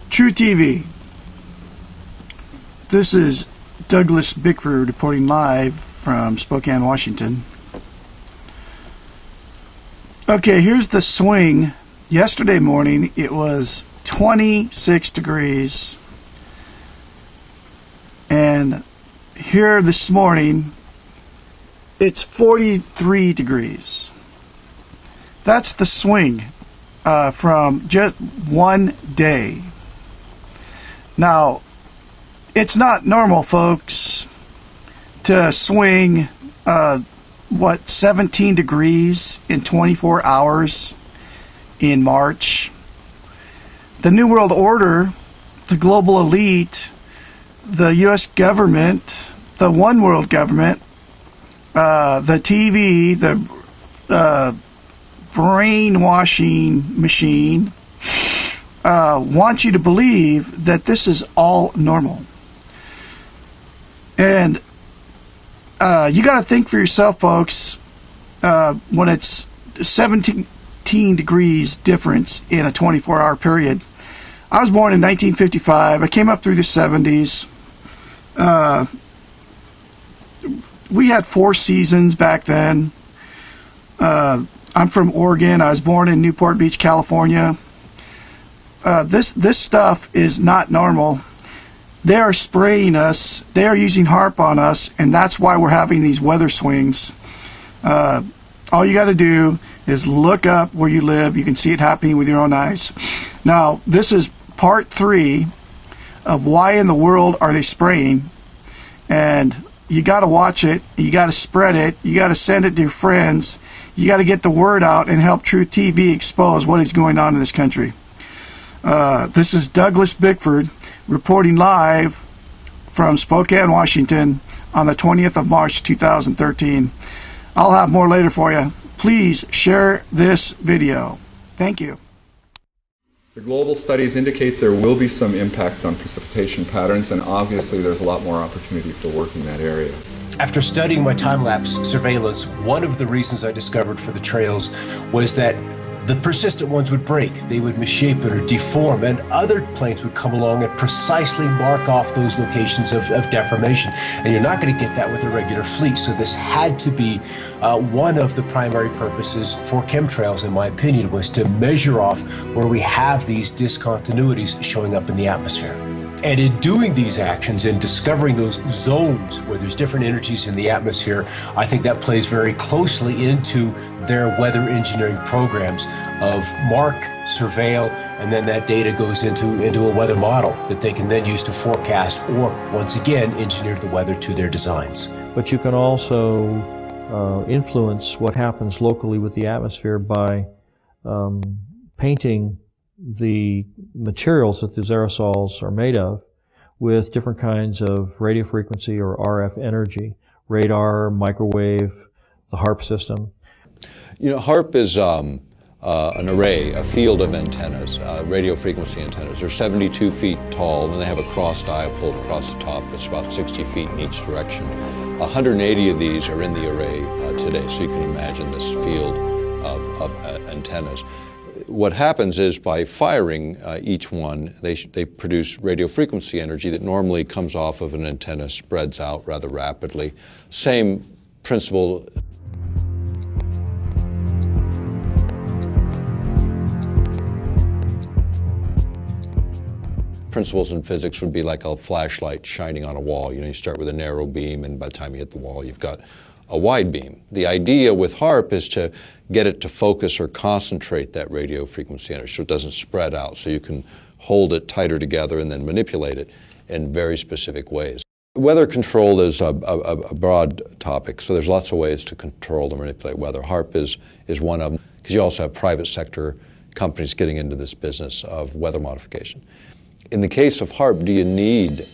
True TV. This is Douglas Bickford reporting live from Spokane, Washington. Okay, here's the swing. Yesterday morning it was 26 degrees, and here this morning it's 43 degrees. That's the swing from just one day. Now, it's not normal, folks, to swing 17 degrees in 24 hours in March. The New World Order, the global elite, the U.S. government, the one world government, the TV, the brainwashing machine wants you to believe that this is all normal. And you got to think for yourself, folks, when it's 17 degrees difference in a 24-hour period. I was born in 1955. I came up through the 70s. We had 4 seasons back then. I'm from Oregon. I was born in Newport Beach, California. This stuff is not normal. They are spraying us. They are using HAARP on us, and that's why we're having these weather swings. All you got to do is look up where you live. You can see it happening with your own eyes. Now, this is part 3 of why in the world are they spraying, and you got to watch it. You got to spread it. You got to send it to your friends. You got to get the word out and help True TV expose what is going on in this country. This is Douglas Bickford reporting live from Spokane, Washington on the 20th of March 2013. I'll have more later for you. Please share this video. Thank you. The global studies indicate there will be some impact on precipitation patterns, and obviously there's a lot more opportunity for work in that area. After studying my time-lapse surveillance, one of the reasons I discovered for the trails was that the persistent ones would break, they would misshapen or deform, and other planes would come along and precisely mark off those locations of deformation. And you're not going to get that with a regular fleet. So this had to be one of the primary purposes for chemtrails, in my opinion, was to measure off where we have these discontinuities showing up in the atmosphere. And in doing these actions and discovering those zones where there's different energies in the atmosphere, I think that plays very closely into their weather engineering programs of mark, surveil, and then that data goes into a weather model that they can then use to forecast or, once again, engineer the weather to their designs. But you can also influence what happens locally with the atmosphere by painting the materials that these aerosols are made of with different kinds of radio frequency or RF energy, radar, microwave, the HAARP system. You know, HAARP is an array, a field of antennas, radio frequency antennas. They're 72 feet tall, and they have a cross dipole across the top that's about 60 feet in each direction. 180 of these are in the array today, so you can imagine this field of antennas. What happens is by firing each one, they produce radio frequency energy that normally comes off of an antenna, spreads out rather rapidly. Same principle. Principles in physics would be like a flashlight shining on a wall. You know, you start with a narrow beam, and by the time you hit the wall, you've got a wide beam. The idea with HAARP is to get it to focus or concentrate that radio frequency energy so it doesn't spread out, so you can hold it tighter together and then manipulate it in very specific ways. Weather control is a broad topic, so there's lots of ways to control and manipulate weather. HAARP is one of them, because you also have private sector companies getting into this business of weather modification. In the case of HAARP, do you need,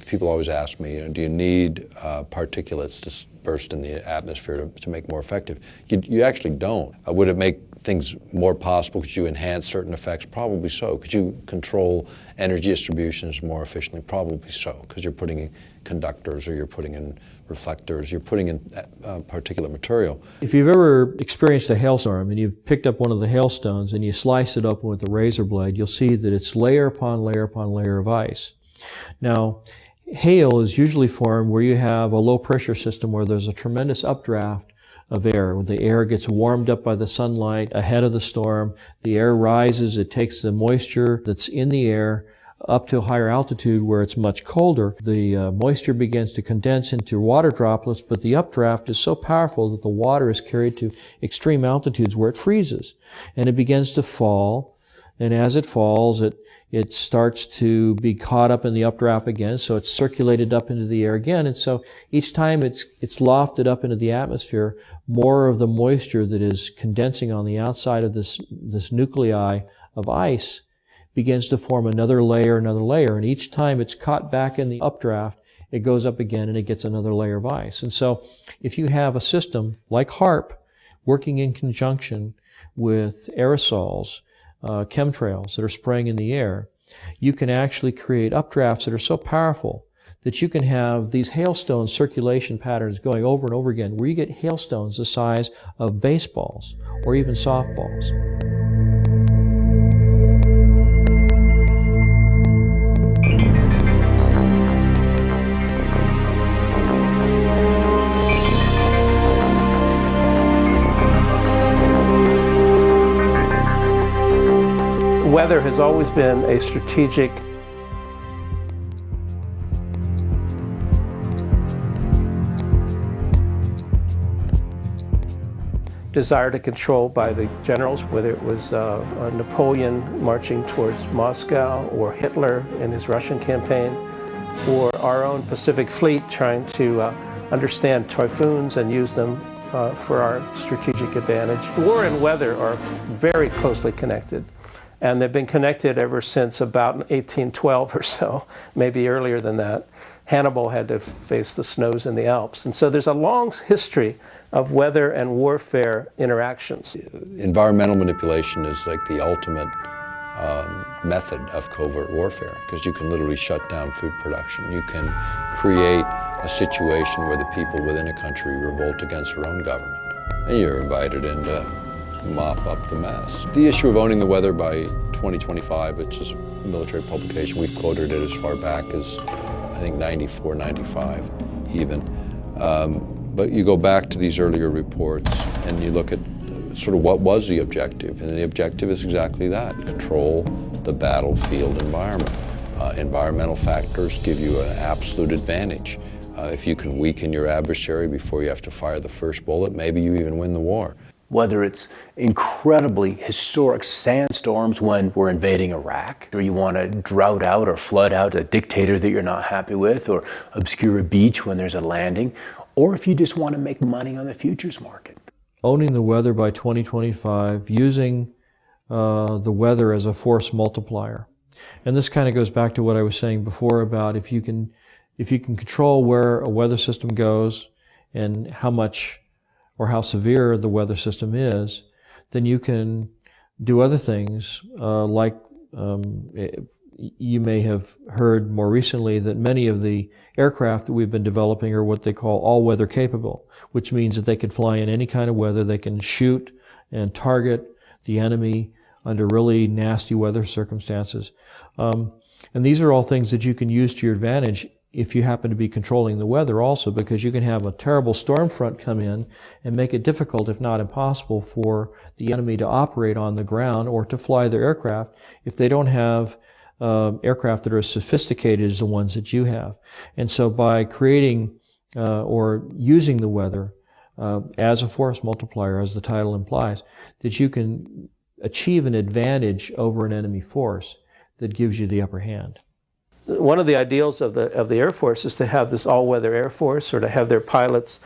people always ask me, do you need particulates dispersed in the atmosphere to make more effective? You actually don't. Would it make things more possible? Could you enhance certain effects? Probably so. Could you control energy distributions more efficiently? Probably so, because you're putting in conductors, or you're putting in reflectors, you're putting in particulate material. If you've ever experienced a hailstorm and you've picked up one of the hailstones and you slice it open with a razor blade, you'll see that it's layer upon layer upon layer of ice. Now, hail is usually formed where you have a low pressure system where there's a tremendous updraft of air. When the air gets warmed up by the sunlight ahead of the storm, the air rises, it takes the moisture that's in the air up to a higher altitude where it's much colder. The moisture begins to condense into water droplets, but the updraft is so powerful that the water is carried to extreme altitudes where it freezes. And it begins to fall, and as it falls, it starts to be caught up in the updraft again, so it's circulated up into the air again, and so each time it's lofted up into the atmosphere, more of the moisture that is condensing on the outside of this nuclei of ice begins to form another layer, and each time it's caught back in the updraft, it goes up again and it gets another layer of ice. And so if you have a system like HARP working in conjunction with aerosols, chemtrails that are spraying in the air, you can actually create updrafts that are so powerful that you can have these hailstone circulation patterns going over and over again, where you get hailstones the size of baseballs or even softballs. Weather has always been a strategic desire to control by the generals, whether it was Napoleon marching towards Moscow, or Hitler in his Russian campaign, or our own Pacific Fleet trying to understand typhoons and use them for our strategic advantage. War and weather are very closely connected. And they've been connected ever since about 1812 or so, maybe earlier than that. Hannibal had to face the snows in the Alps. And so there's a long history of weather and warfare interactions. Environmental manipulation is like the ultimate method of covert warfare, because you can literally shut down food production. You can create a situation where the people within a country revolt against their own government, and you're invited in to mop up the mess. The issue of owning the weather by 2025, it's just a military publication. We've quoted it as far back as, I think, 94, 95 even. But you go back to these earlier reports and you look at sort of what was the objective, and the objective is exactly that: control the battlefield environment. Environmental factors give you an absolute advantage. If you can weaken your adversary before you have to fire the first bullet, maybe you even win the war. Whether it's incredibly historic sandstorms when we're invading Iraq, or you want to drought out or flood out a dictator that you're not happy with, or obscure a beach when there's a landing, or if you just want to make money on the futures market. Owning the weather by 2025, using the weather as a force multiplier. And this kind of goes back to what I was saying before about if you can control where a weather system goes and how much or how severe the weather system is, then you can do other things like you may have heard more recently that many of the aircraft that we've been developing are what they call all-weather capable, which means that they can fly in any kind of weather. They can shoot and target the enemy under really nasty weather circumstances. And these are all things that you can use to your advantage if you happen to be controlling the weather also, because you can have a terrible storm front come in and make it difficult, if not impossible, for the enemy to operate on the ground or to fly their aircraft if they don't have aircraft that are as sophisticated as the ones that you have. And so by creating or using the weather as a force multiplier, as the title implies, that you can achieve an advantage over an enemy force that gives you the upper hand. One of the ideals of the Air Force is to have this all-weather Air Force, or to have their pilots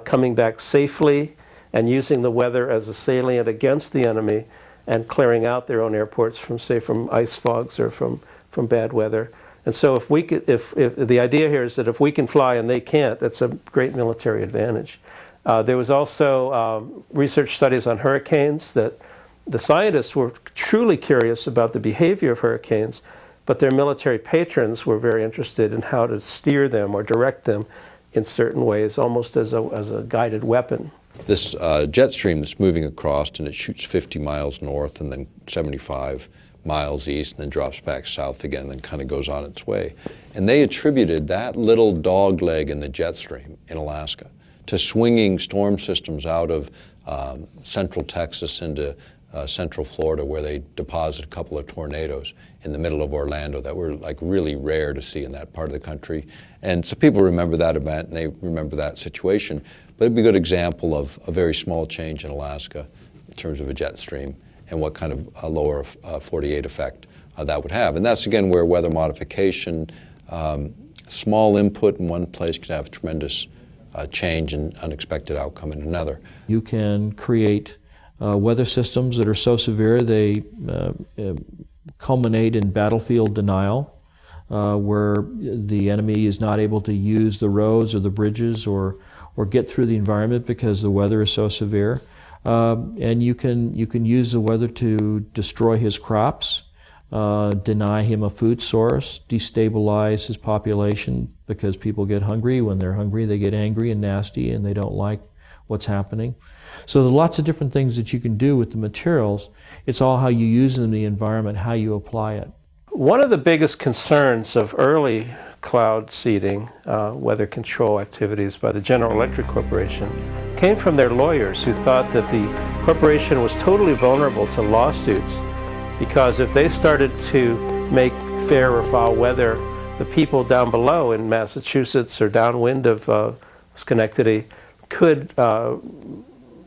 coming back safely and using the weather as a salient against the enemy and clearing out their own airports from, say, from ice fogs or from bad weather. And so if the idea here is that if we can fly and they can't, that's a great military advantage. There was also research studies on hurricanes that the scientists were truly curious about the behavior of hurricanes, but their military patrons were very interested in how to steer them or direct them in certain ways, almost as a guided weapon. This jet stream that's moving across, and it shoots 50 miles north and then 75 miles east and then drops back south again and then kind of goes on its way. And they attributed that little dog leg in the jet stream in Alaska to swinging storm systems out of central Texas into central Florida, where they deposit a couple of tornadoes in the middle of Orlando that were like really rare to see in that part of the country. And so people remember that event and they remember that situation. But it'd be a good example of a very small change in Alaska in terms of a jet stream and what kind of a lower 48 effect that would have. And that's again where weather modification, small input in one place can have tremendous change and unexpected outcome in another. You can create weather systems that are so severe they culminate in battlefield denial, where the enemy is not able to use the roads or the bridges or get through the environment because the weather is so severe. And you can use the weather to destroy his crops, deny him a food source, destabilize his population, because people get hungry. When they're hungry, they get angry and nasty and they don't like what's happening. So there are lots of different things that you can do with the materials. It's all how you use them in the environment, how you apply it. One of the biggest concerns of early cloud seeding, weather control activities by the General Electric Corporation came from their lawyers, who thought that the corporation was totally vulnerable to lawsuits, because if they started to make fair or foul weather, the people down below in Massachusetts or downwind of Schenectady could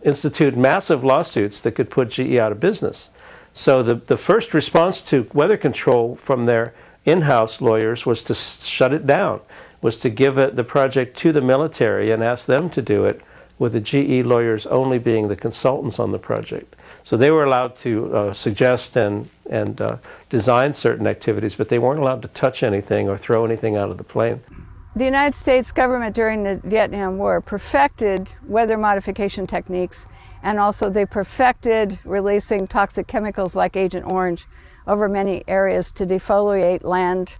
institute massive lawsuits that could put GE out of business. So the first response to weather control from their in-house lawyers was to shut it down, was to give the project to the military and ask them to do it, with the GE lawyers only being the consultants on the project. So they were allowed to suggest and design certain activities, but they weren't allowed to touch anything or throw anything out of the plane. The United States government during the Vietnam War perfected weather modification techniques, and also they perfected releasing toxic chemicals like Agent Orange over many areas to defoliate land,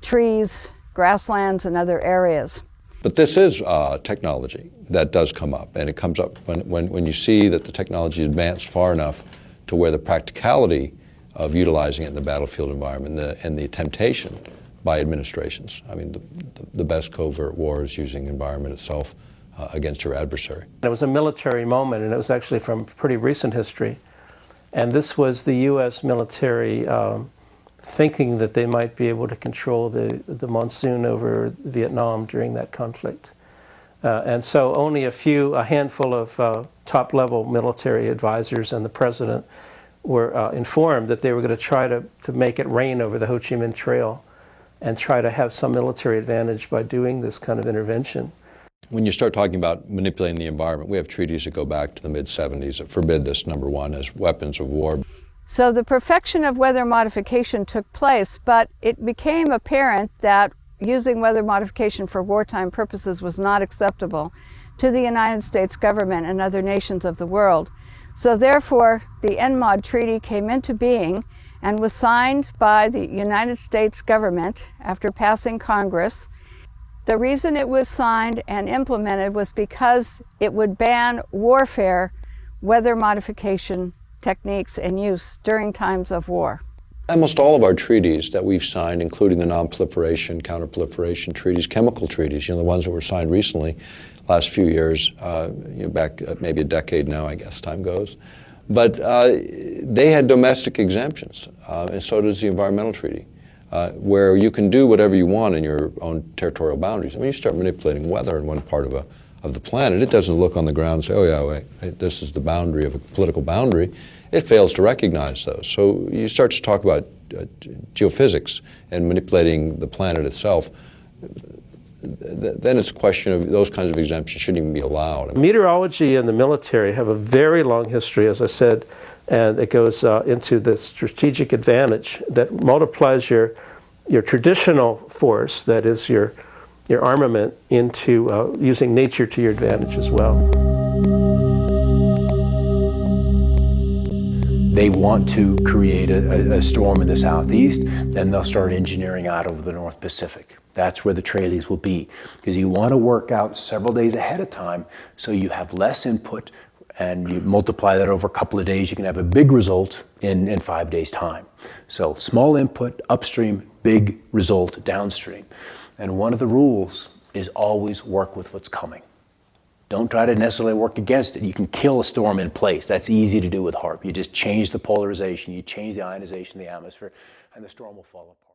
trees, grasslands, and other areas. But this is technology that does come up, and it comes up when you see that the technology is advanced far enough to where the practicality of utilizing it in the battlefield environment and the temptation by administrations. I mean, the best covert war is using the environment itself against your adversary. It was a military moment, and it was actually from pretty recent history. And this was the U.S. military thinking that they might be able to control the monsoon over Vietnam during that conflict. And so only a handful of top-level military advisors and the president were informed that they were going to try to make it rain over the Ho Chi Minh Trail and try to have some military advantage by doing this kind of intervention. When you start talking about manipulating the environment, we have treaties that go back to the mid-70s that forbid this, number one, as weapons of war. So the perfection of weather modification took place, but it became apparent that using weather modification for wartime purposes was not acceptable to the United States government and other nations of the world. So therefore, the NMOD Treaty came into being and was signed by the United States government after passing Congress. The reason it was signed and implemented was because it would ban warfare, weather modification techniques and use during times of war. Almost all of our treaties that we've signed, including the non-proliferation, counter-proliferation treaties, chemical treaties, the ones that were signed recently, last few years, back maybe a decade now, I guess time goes. But they had domestic exemptions, and so does the environmental treaty, where you can do whatever you want in your own territorial boundaries. I mean, you start manipulating weather in one part of the planet, it doesn't look on the ground and say, oh yeah, wait, this is the boundary of a political boundary. It fails to recognize those. So you start to talk about geophysics and manipulating the planet itself. Then it's a question of those kinds of exemptions shouldn't even be allowed. Meteorology and the military have a very long history, as I said, and it goes into the strategic advantage that multiplies your traditional force, that is your armament, into using nature to your advantage as well. they want to create a storm in the southeast, then they'll start engineering out over the North Pacific. That's where the trailies will be, because you want to work out several days ahead of time so you have less input, and you multiply that over a couple of days, you can have a big result in 5 days' time. So small input upstream, big result downstream. And one of the rules is always work with what's coming. Don't try to necessarily work against it. You can kill a storm in place. That's easy to do with HAARP. You just change the polarization, you change the ionization of the atmosphere, and the storm will fall apart.